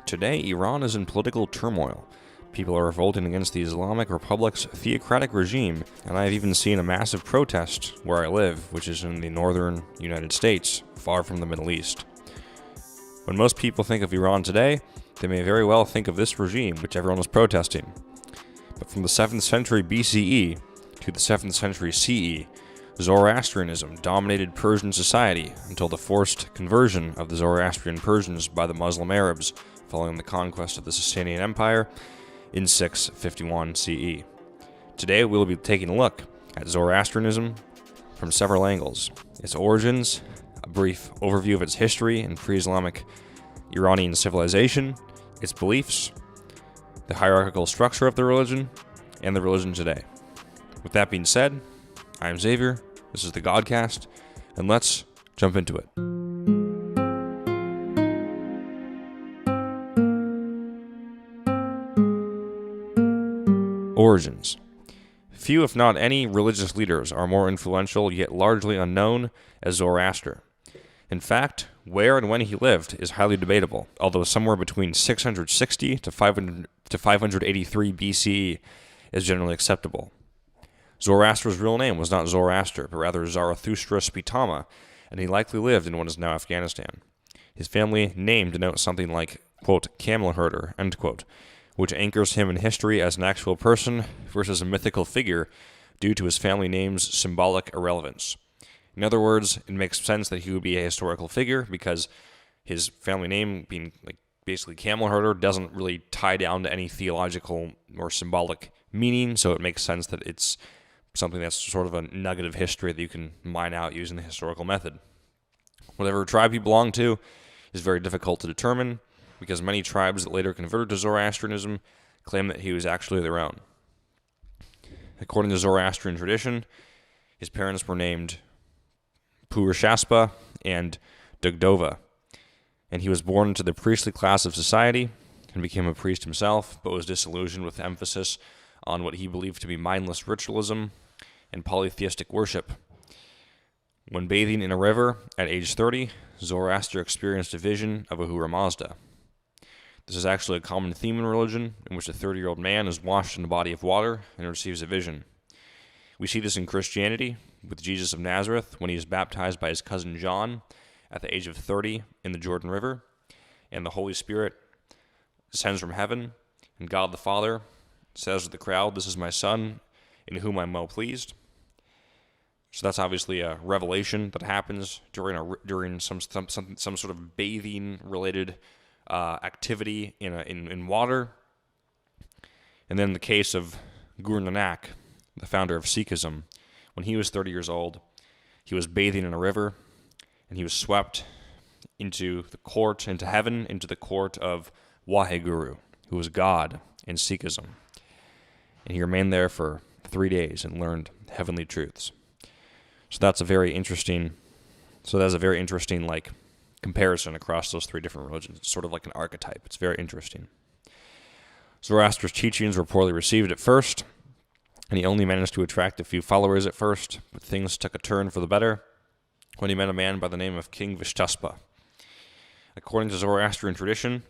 Today, Iran is in political turmoil. People are revolting against the Islamic Republic's theocratic regime, and I have even seen a massive protest where I live, which is in the northern United States, far from the Middle East. When most people think of Iran today, they may very well think of this regime, which everyone was protesting. But from the 7th century BCE to the 7th century CE, Zoroastrianism dominated Persian society until the forced conversion of the Zoroastrian Persians by the Muslim Arabs following the conquest of the Sasanian Empire in 651 CE. Today we will be taking a look at Zoroastrianism from several angles: its origins, a brief overview of its history and pre-Islamic Iranian civilization, its beliefs, the hierarchical structure of the religion, and the religion today. With that being said, I am Xavier, this is the Godcast, and let's jump into it. Origins. Few, if not any, religious leaders are more influential yet largely unknown as Zoroaster. In fact, where and when he lived is highly debatable, although somewhere between 660 to 583 BCE is generally acceptable. Zoroaster's real name was not Zoroaster, but rather Zarathustra Spitama, and he likely lived in what is now Afghanistan. His family name denotes something like, quote, camel herder, end quote, which anchors him in history as an actual person versus a mythical figure due to his family name's symbolic irrelevance. In other words, it makes sense that he would be a historical figure because his family name being basically camel herder doesn't really tie down to any theological or symbolic meaning, so it makes sense that it's something that's sort of a nugget of history that you can mine out using the historical method. Whatever tribe he belonged to is very difficult to determine, because many tribes that later converted to Zoroastrianism claim that he was actually their own. According to Zoroastrian tradition, his parents were named Purishaspa and Dugdova, and he was born into the priestly class of society and became a priest himself, but was disillusioned with emphasis on what he believed to be mindless ritualism and polytheistic worship. When bathing in a river at age 30, Zoroaster experienced a vision of Ahura Mazda. This is actually a common theme in religion, in which a 30-year-old man is washed in a body of water and receives a vision. We see this in Christianity with Jesus of Nazareth when he is baptized by his cousin John at the age of 30 in the Jordan River, and the Holy Spirit descends from heaven, and God the Father says to the crowd, "This is my Son, in whom I'm well pleased." So that's obviously a revelation that happens during some sort of bathing-related activity in water. And then the case of Guru Nanak, the founder of Sikhism, when he was 30 years old, he was bathing in a river, and he was swept into heaven, into the court of Waheguru, who was God in Sikhism. And he remained there for 3 days and learned heavenly truths. So that's a very interesting comparison across those three different religions. It's sort of like an archetype. It's very interesting. Zoroaster's teachings were poorly received at first, and he only managed to attract a few followers at first, but things took a turn for the better when he met a man by the name of King Vishtaspa. According to Zoroastrian tradition,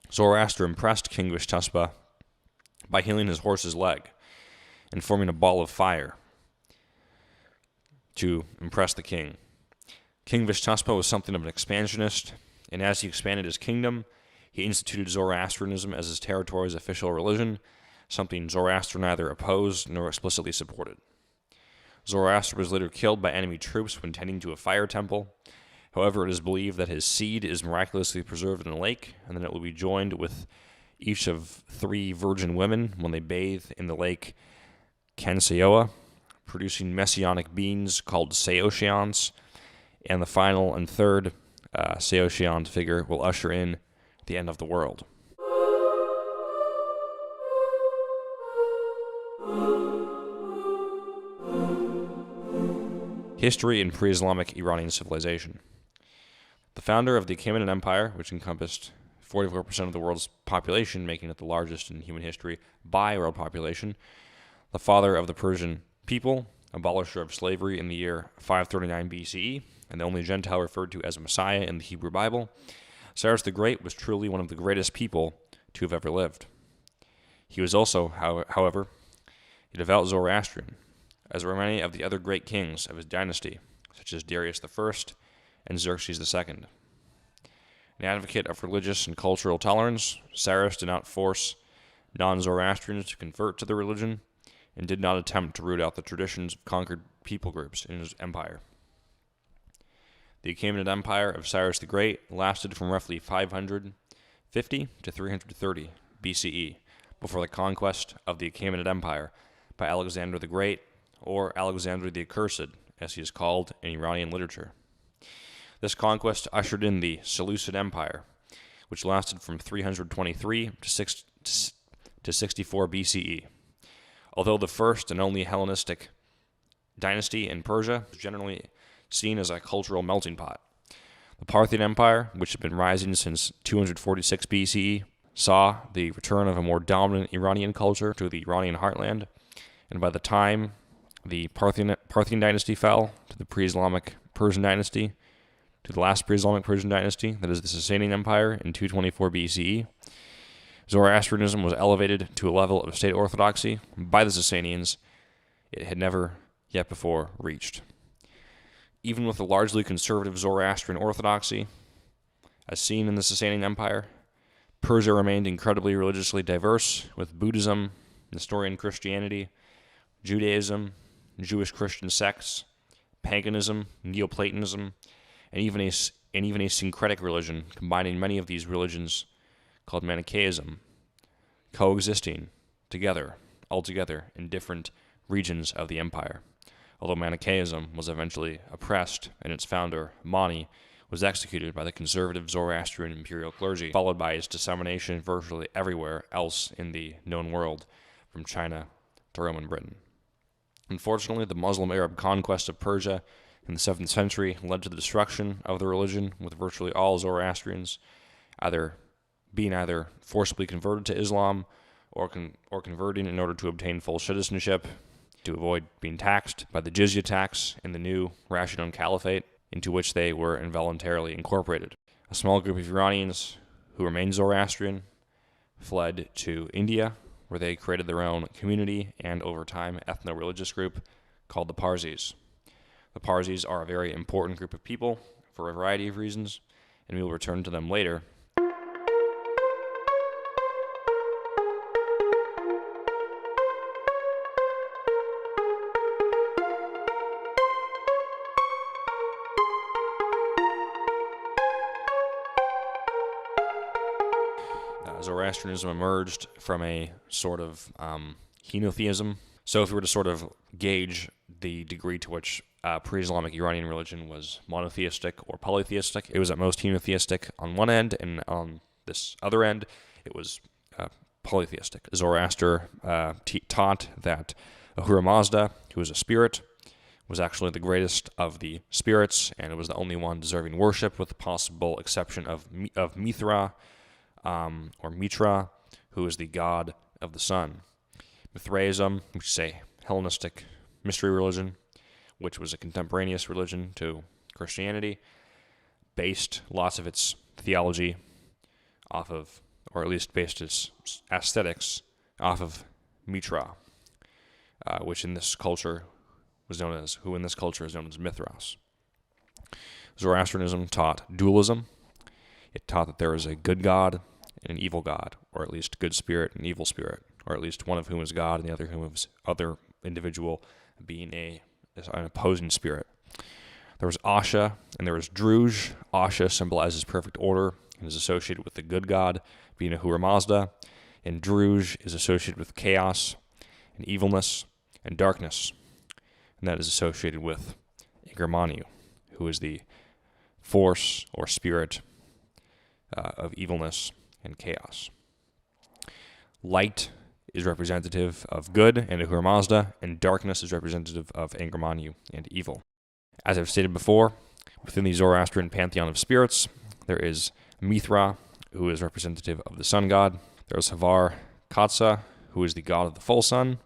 Zoroaster impressed King Vishtaspa by healing his horse's leg and forming a ball of fire to impress the king. King Vishtaspa was something of an expansionist, and as he expanded his kingdom, he instituted Zoroastrianism as his territory's official religion, something Zoroaster neither opposed nor explicitly supported. Zoroaster was later killed by enemy troops when tending to a fire temple. However, it is believed that his seed is miraculously preserved in a lake, and then it will be joined with each of 3 virgin women when they bathe in the lake Kanseoa, producing messianic beings called Seotians, and the final and third Seotian figure will usher in the end of the world. History in pre-Islamic Iranian civilization. The founder of the Achaemenid Empire, which encompassed 44% of the world's population, making it the largest in human history by world population, the father of the Persian people, abolisher of slavery in the year 539 BCE, and the only Gentile referred to as a Messiah in the Hebrew Bible, Cyrus the Great was truly one of the greatest people to have ever lived. He was also, however, a devout Zoroastrian, as were many of the other great kings of his dynasty, such as Darius I and Xerxes II. An advocate of religious and cultural tolerance, Cyrus did not force non-Zoroastrians to convert to the religion and did not attempt to root out the traditions of conquered people groups in his empire. The Achaemenid Empire of Cyrus the Great lasted from roughly 550 to 330 BCE before the conquest of the Achaemenid Empire by Alexander the Great, or Alexander the Accursed, as he is called in Iranian literature. This conquest ushered in the Seleucid Empire, which lasted from 323 to 64 BCE. Although the first and only Hellenistic dynasty in Persia was generally seen as a cultural melting pot. The Parthian Empire, which had been rising since 246 BCE, saw the return of a more dominant Iranian culture to the Iranian heartland, and by the time the Parthian dynasty fell to the pre-Islamic Persian dynasty, to the last pre-Islamic Persian dynasty, that is the Sasanian Empire in 224 BCE, Zoroastrianism was elevated to a level of state orthodoxy by the Sasanians it had never yet before reached. Even with the largely conservative Zoroastrian orthodoxy, as seen in the Sasanian Empire, Persia remained incredibly religiously diverse, with Buddhism, Nestorian Christianity, Judaism, Jewish Christian sects, paganism, Neoplatonism, and even a syncretic religion combining many of these religions called Manichaeism, coexisting altogether in different regions of the empire. Although Manichaeism was eventually oppressed and its founder, Mani, was executed by the conservative Zoroastrian imperial clergy, followed by its dissemination virtually everywhere else in the known world, from China to Roman Britain. Unfortunately, the Muslim Arab conquest of Persia in the 7th century led to the destruction of the religion, with virtually all Zoroastrians either forcibly converted to Islam or converting in order to obtain full citizenship, to avoid being taxed by the jizya tax in the new Rashidun Caliphate, into which they were involuntarily incorporated. A small group of Iranians who remained Zoroastrian fled to India, where they created their own community and, over time, ethno-religious group called the Parsis. The Parsis are a very important group of people for a variety of reasons, and we will return to them later. Zoroastrianism emerged from a sort of henotheism. So if we were to sort of gauge the degree to which pre-Islamic Iranian religion was monotheistic or polytheistic, it was at most henotheistic on one end, and on this other end, it was polytheistic. Zoroaster taught that Ahura Mazda, who was a spirit, was actually the greatest of the spirits, and it was the only one deserving worship, with the possible exception of Mithra, or Mitra, who is the god of the sun. Mithraism, which is a Hellenistic mystery religion, which was a contemporaneous religion to Christianity, based lots of its theology off of, or at least based its aesthetics off of Mitra, which in this culture is known as Mithras. Zoroastrianism taught dualism. It taught that there is a good god and an evil god, or at least good spirit and evil spirit, or at least one of whom is God and the other individual being an opposing spirit. There was Asha and there was Druj. Asha symbolizes perfect order and is associated with the good god, being Ahura Mazda, and Druj is associated with chaos and evilness and darkness, and that is associated with Ingermanu, who is the force or spirit of evilness and chaos. Light is representative of good and Ahura Mazda, and darkness is representative of Ingermanu and evil. As I've stated before, within the Zoroastrian pantheon of spirits, there is Mithra, who is representative of the sun god. There is Havar Katsa, who is the god of the full sun.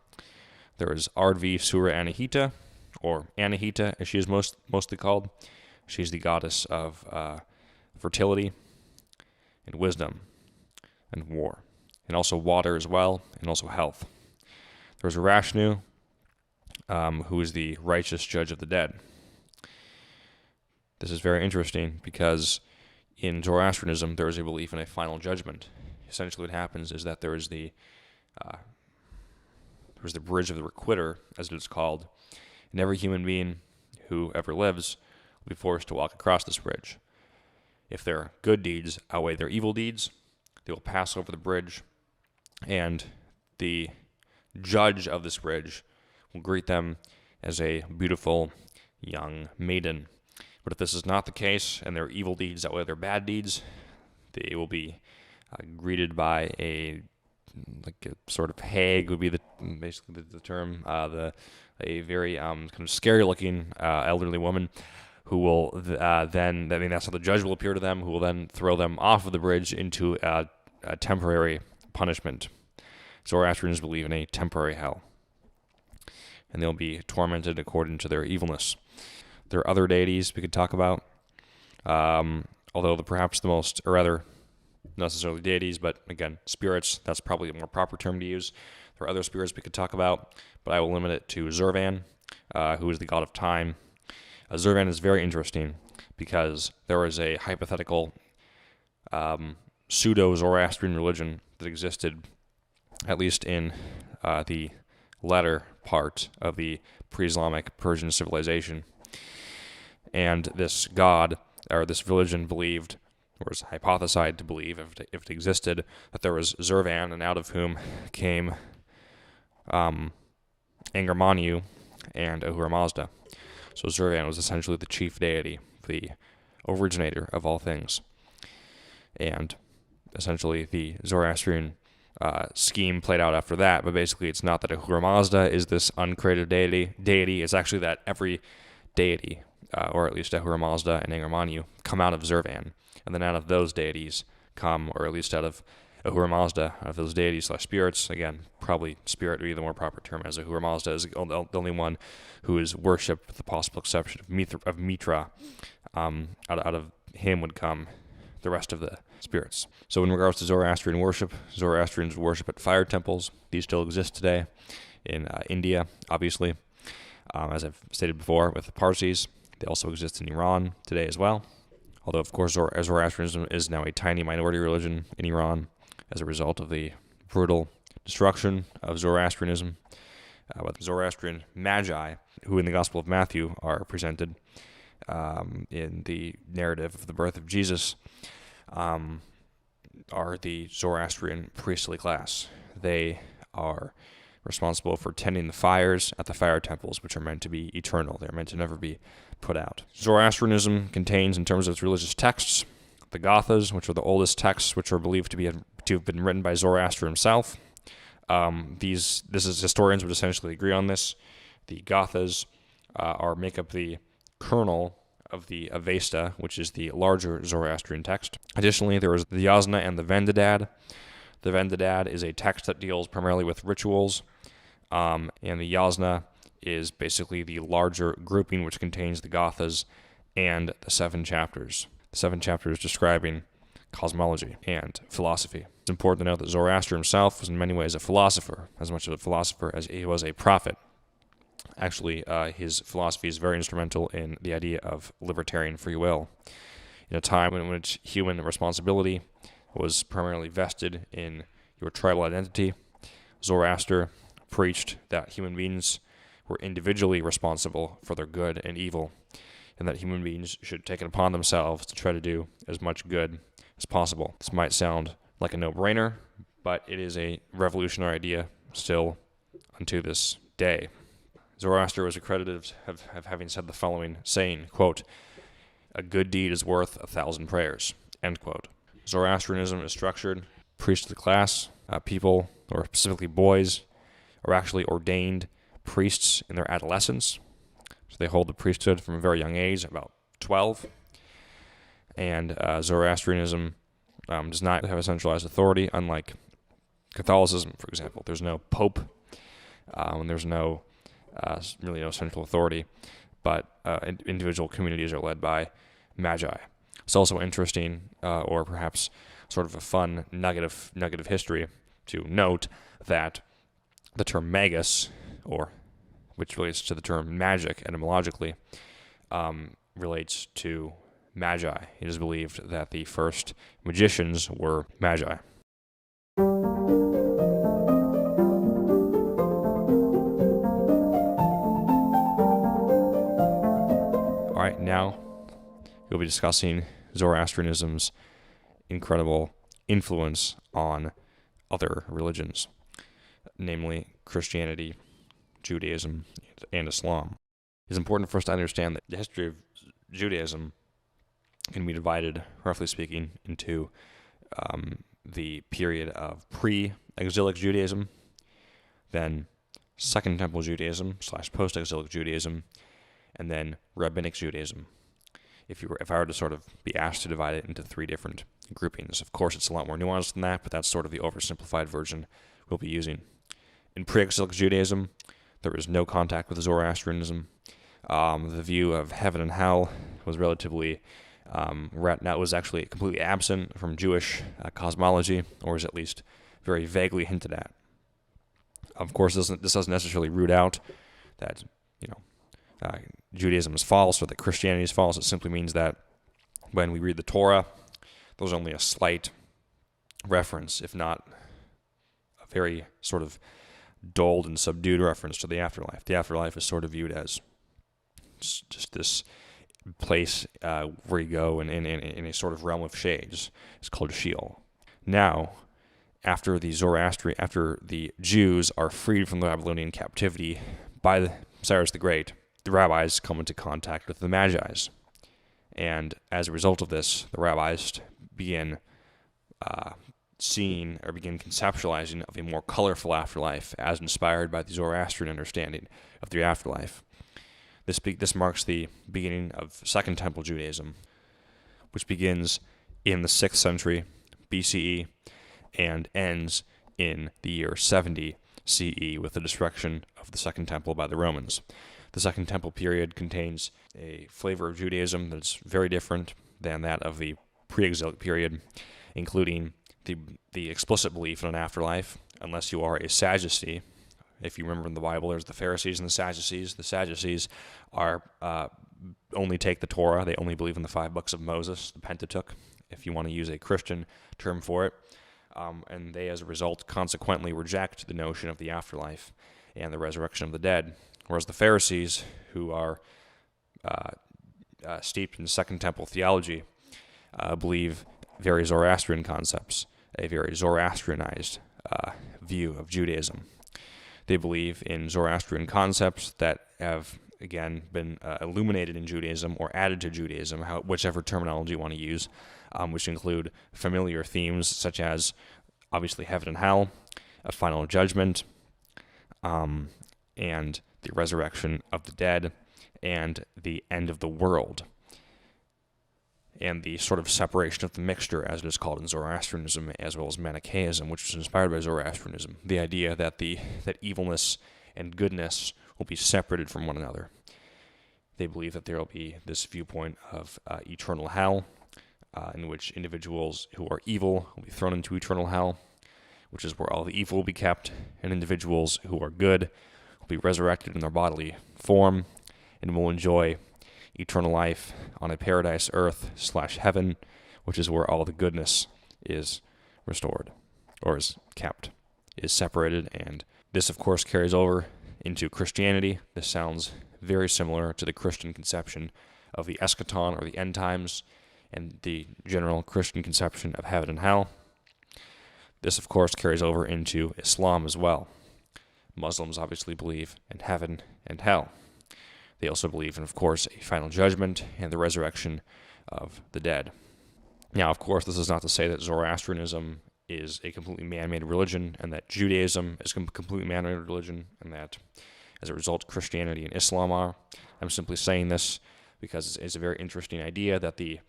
There is Ardvi Sura Anahita, or Anahita as she is mostly called. She's the goddess of fertility. and wisdom and war, and also water as well, and also health. There's Rashnu, who is the righteous judge of the dead. This is very interesting because in Zoroastrianism there is a belief in a final judgment. Essentially what happens is that there's the bridge of the requitter, as it is called, and every human being who ever lives will be forced to walk across this bridge. If their good deeds outweigh their evil deeds, they will pass over the bridge, and the judge of this bridge will greet them as a beautiful young maiden. But if this is not the case, and their evil deeds outweigh their bad deeds, they will be greeted by a sort of hag would be basically the term, a very kind of scary-looking elderly woman who will that's how the judge will appear to them, who will then throw them off of the bridge into a temporary punishment. Zoroastrians believe in a temporary hell, and they'll be tormented according to their evilness. There are other deities we could talk about, although perhaps the most, or rather, not necessarily deities, but again, spirits, that's probably a more proper term to use. There are other spirits we could talk about, but I will limit it to Zurvan, who is the god of time. Zurvan is very interesting because there was a hypothetical pseudo-Zoroastrian religion that existed, at least in the latter part of the pre-Islamic Persian civilization. And this god, or this religion, believed, or was hypothesized to believe, if it existed, that there was Zurvan, and out of whom came Angermanu and Ahura Mazda. So Zurvan was essentially the chief deity, the originator of all things. And essentially the Zoroastrian scheme played out after that, but basically it's not that Ahura Mazda is this uncreated deity. It's actually that every deity, or at least Ahura Mazda and Angermanu, come out of Zurvan. And then out of those deities come, or at least out of Ahura Mazda, out of those deities / spirits, again, probably spirit would be the more proper term, as Ahura Mazda is the only one who is worshipped, with the possible exception of Mitra. Out of him would come the rest of the spirits. So in regards to Zoroastrian worship, Zoroastrians worship at fire temples. These still exist today in India, obviously. As I've stated before, with the Parsis, they also exist in Iran today as well. Although, of course, Zoroastrianism is now a tiny minority religion in Iran as a result of the brutal destruction of Zoroastrianism. But the Zoroastrian Magi, who in the Gospel of Matthew are presented in the narrative of the birth of Jesus, are the Zoroastrian priestly class. They are responsible for tending the fires at the fire temples, which are meant to be eternal. They're meant to never be put out. Zoroastrianism contains, in terms of its religious texts, the Gathas, which are the oldest texts, which are believed to have been written by Zoroaster himself. Historians would essentially agree on this. The Gathas make up the kernel of the Avesta, which is the larger Zoroastrian text. Additionally, there is the Yasna and the Vendidad. The Vendidad is a text that deals primarily with rituals, and the Yasna is basically the larger grouping which contains the Gathas and the 7 chapters. The 7 chapters describing cosmology and philosophy. It's important to note that Zoroaster himself was in many ways a philosopher, as much of a philosopher as he was a prophet. Actually, his philosophy is very instrumental in the idea of libertarian free will. In a time in which human responsibility was primarily vested in your tribal identity, Zoroaster preached that human beings were individually responsible for their good and evil, and that human beings should take it upon themselves to try to do as much good as possible. This might sound like a no-brainer, but it is a revolutionary idea still unto this day. Zoroaster was accredited of having said the following, saying, quote, "A good deed is worth 1,000 prayers," end quote. Zoroastrianism is structured. Priestly class, people, or specifically boys, are actually ordained priests in their adolescence. So they hold the priesthood from a very young age, about 12. And Zoroastrianism does not have a centralized authority, unlike Catholicism, for example. There's no pope, and there's really no central authority, but individual communities are led by magi. It's also interesting, or perhaps sort of a fun nugget of history to note that the term magus, or which relates to the term magic etymologically, relates to magi. It is believed that the first magicians were magi. All right, now we'll be discussing Zoroastrianism's incredible influence on other religions, namely Christianity, Judaism, and Islam. It's important for us to understand that the history of Judaism can be divided, roughly speaking, into the period of pre-exilic Judaism, then Second Temple Judaism / post-exilic Judaism, and then Rabbinic Judaism. If I were to sort of be asked to divide it into 3 different groupings, of course it's a lot more nuanced than that, but that's sort of the oversimplified version we'll be using. In pre-exilic Judaism, there was no contact with Zoroastrianism. The view of heaven and hell was relatively, was actually completely absent from Jewish cosmology, or is at least very vaguely hinted at. Of course, this doesn't necessarily root out that Judaism is false or that Christianity is false. It simply means that when we read the Torah, there's only a slight reference, if not a very sort of dulled and subdued reference to the afterlife. The afterlife is sort of viewed as just this place where you go in a sort of realm of shades. It's called Sheol. Now, after the Jews are freed from the Babylonian captivity by Cyrus the Great, the rabbis come into contact with the Magi's. And as a result of this, the rabbis begin begin conceptualizing of a more colorful afterlife as inspired by the Zoroastrian understanding of the afterlife. This marks the beginning of Second Temple Judaism, which begins in the 6th century BCE and ends in the year 70 CE with the destruction of the Second Temple by the Romans. The Second Temple period contains a flavor of Judaism that's very different than that of the pre-exilic period, including the explicit belief in an afterlife, unless you are a Sadducee. If you remember in the Bible, there's the Pharisees and the Sadducees. The Sadducees only take the Torah. They only believe in the 5 books of Moses, the Pentateuch, if you want to use a Christian term for it. And they, as a result, consequently reject the notion of the afterlife and the resurrection of the dead. Whereas the Pharisees, who are steeped in Second Temple theology, believe very Zoroastrian concepts, a very Zoroastrianized view of Judaism. They believe in Zoroastrian concepts that have, again, been illuminated in Judaism or added to Judaism, whichever terminology you want to use, which include familiar themes such as, obviously, heaven and hell, a final judgment, and the resurrection of the dead, and the end of the world, and the sort of separation of the mixture, as it is called in Zoroastrianism, as well as Manichaeism, which was inspired by Zoroastrianism. The idea that that evilness and goodness will be separated from one another. They believe that there will be this viewpoint of eternal hell, in which individuals who are evil will be thrown into eternal hell, which is where all the evil will be kept, and individuals who are good will be resurrected in their bodily form and will enjoy eternal life on a paradise earth / heaven, which is where all the goodness is restored, or is kept, is separated. And this, of course, carries over into Christianity. This sounds very similar to the Christian conception of the eschaton, or the end times, and the general Christian conception of heaven and hell. This, of course, carries over into Islam as well. Muslims obviously believe in heaven and hell. They also believe in, of course, a final judgment and the resurrection of the dead. Now, of course, this is not to say that Zoroastrianism is a completely man-made religion and that Judaism is a completely man-made religion and that, as a result, Christianity and Islam are. I'm simply saying this because it's a very interesting idea that the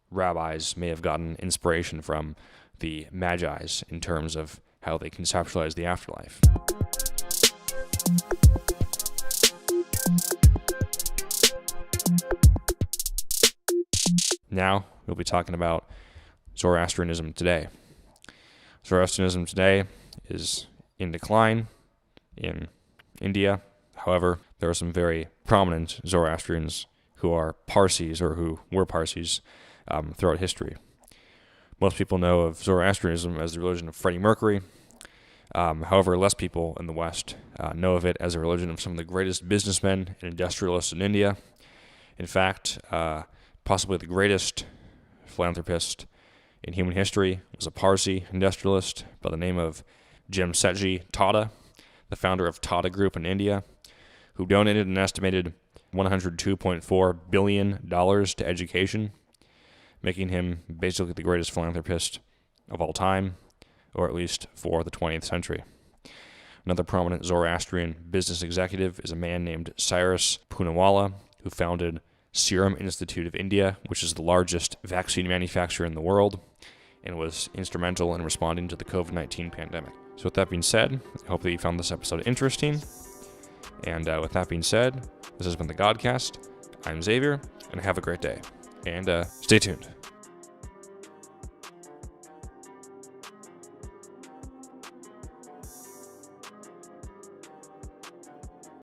rabbis may have gotten inspiration from the Magi's in terms of how they conceptualize the afterlife. Now, we'll be talking about Zoroastrianism today. Zoroastrianism today is in decline in India. However, there are some very prominent Zoroastrians who are Parsis, or who were Parsis, throughout history. Most people know of Zoroastrianism as the religion of Freddie Mercury. However, less people in the West know of it as a religion of some of the greatest businessmen and industrialists in India. In fact, possibly the greatest philanthropist in human history was a Parsi industrialist by the name of Jamsetji Tata, the founder of Tata Group in India, who donated an estimated $102.4 billion to education, making him basically the greatest philanthropist of all time, or at least for the 20th century. Another prominent Zoroastrian business executive is a man named Cyrus Poonawalla, who founded Serum Institute of India, which is the largest vaccine manufacturer in the world, and was instrumental in responding to the COVID-19 pandemic. So with that being said, I hope that you found this episode interesting. And with that being said, this has been the Godcast. I'm Xavier, and have a great day. And stay tuned.